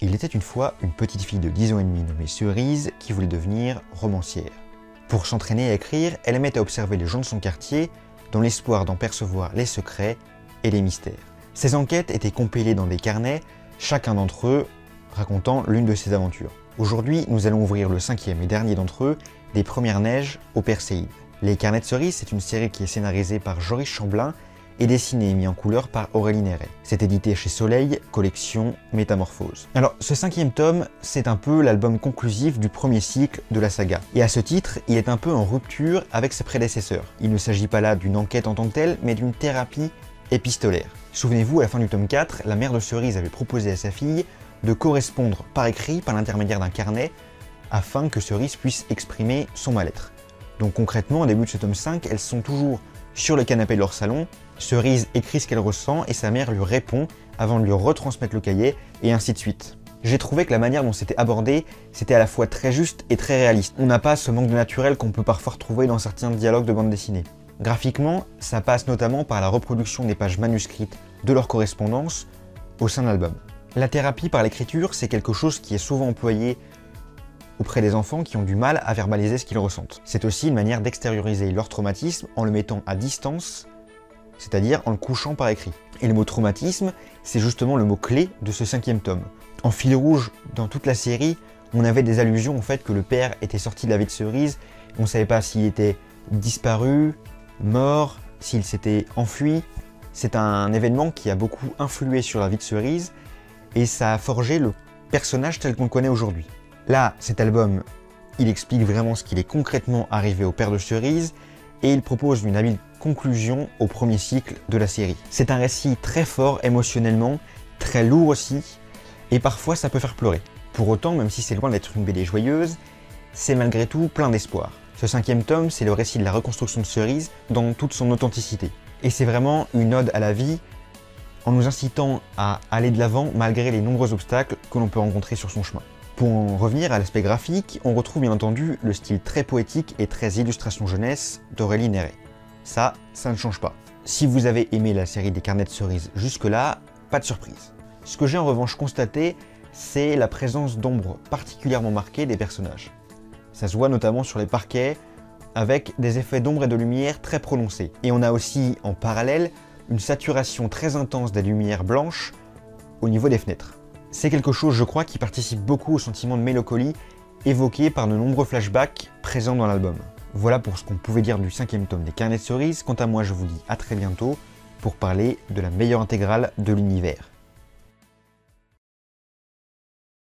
Il était une fois une petite fille de 10 ans et demi nommée Cerise qui voulait devenir romancière. Pour s'entraîner à écrire, elle aimait à observer les gens de son quartier dans l'espoir d'en percevoir les secrets et les mystères. Ses enquêtes étaient compilées dans des carnets, chacun d'entre eux racontant l'une de ses aventures. Aujourd'hui, nous allons ouvrir le 5e et dernier d'entre eux, Des premières neiges aux Perséides. Les carnets de Cerise, c'est une série qui est scénarisée par Joris Chamblin et dessinée et mise en couleur par Aurélie Néret. C'est édité chez Soleil, collection Métamorphose. Alors, ce 5e tome, c'est un peu l'album conclusif du premier cycle de la saga. Et à ce titre, il est un peu en rupture avec ses prédécesseurs. Il ne s'agit pas là d'une enquête en tant que telle, mais d'une thérapie épistolaire. Souvenez-vous, à la fin du tome 4, la mère de Cerise avait proposé à sa fille de correspondre par écrit par l'intermédiaire d'un carnet afin que Cerise puisse exprimer son mal-être. Donc concrètement, au début de ce tome 5, elles sont toujours sur le canapé de leur salon, Cerise écrit ce qu'elle ressent et sa mère lui répond avant de lui retransmettre le cahier, et ainsi de suite. J'ai trouvé que la manière dont c'était abordé, c'était à la fois très juste et très réaliste. On n'a pas ce manque de naturel qu'on peut parfois retrouver dans certains dialogues de bande dessinée. Graphiquement, ça passe notamment par la reproduction des pages manuscrites de leur correspondance au sein de l'album. La thérapie par l'écriture, c'est quelque chose qui est souvent employé auprès des enfants qui ont du mal à verbaliser ce qu'ils ressentent. C'est aussi une manière d'extérioriser leur traumatisme en le mettant à distance, c'est-à-dire en le couchant par écrit. Et le mot traumatisme, c'est justement le mot clé de ce 5e tome. En fil rouge, dans toute la série, on avait des allusions au fait que le père était sorti de la vie de Cerise, on ne savait pas s'il était disparu, mort, s'il s'était enfui. C'est un événement qui a beaucoup influé sur la vie de Cerise, et ça a forgé le personnage tel qu'on le connaît aujourd'hui. Là, cet album, il explique vraiment ce qu'il est concrètement arrivé au père de Cerise, et il propose une habile conclusion au premier cycle de la série. C'est un récit très fort émotionnellement, très lourd aussi, et parfois ça peut faire pleurer. Pour autant, même si c'est loin d'être une BD joyeuse, c'est malgré tout plein d'espoir. Ce 5e tome, c'est le récit de la reconstruction de Cerise dans toute son authenticité. Et c'est vraiment une ode à la vie, en nous incitant à aller de l'avant malgré les nombreux obstacles que l'on peut rencontrer sur son chemin. Pour en revenir à l'aspect graphique, on retrouve bien entendu le style très poétique et très illustration jeunesse d'Aurélie Néret. Ça ne change pas. Si vous avez aimé la série des carnets de Cerise jusque-là, pas de surprise. Ce que j'ai en revanche constaté, c'est la présence d'ombres particulièrement marquées des personnages. Ça se voit notamment sur les parquets, avec des effets d'ombre et de lumière très prononcés. Et on a aussi, en parallèle, une saturation très intense des lumières blanches au niveau des fenêtres. C'est quelque chose, je crois, qui participe beaucoup au sentiment de mélancolie évoqué par de nombreux flashbacks présents dans l'album. Voilà pour ce qu'on pouvait dire du 5e tome des carnets de Cerise. Quant à moi, je vous dis à très bientôt pour parler de la meilleure intégrale de l'univers.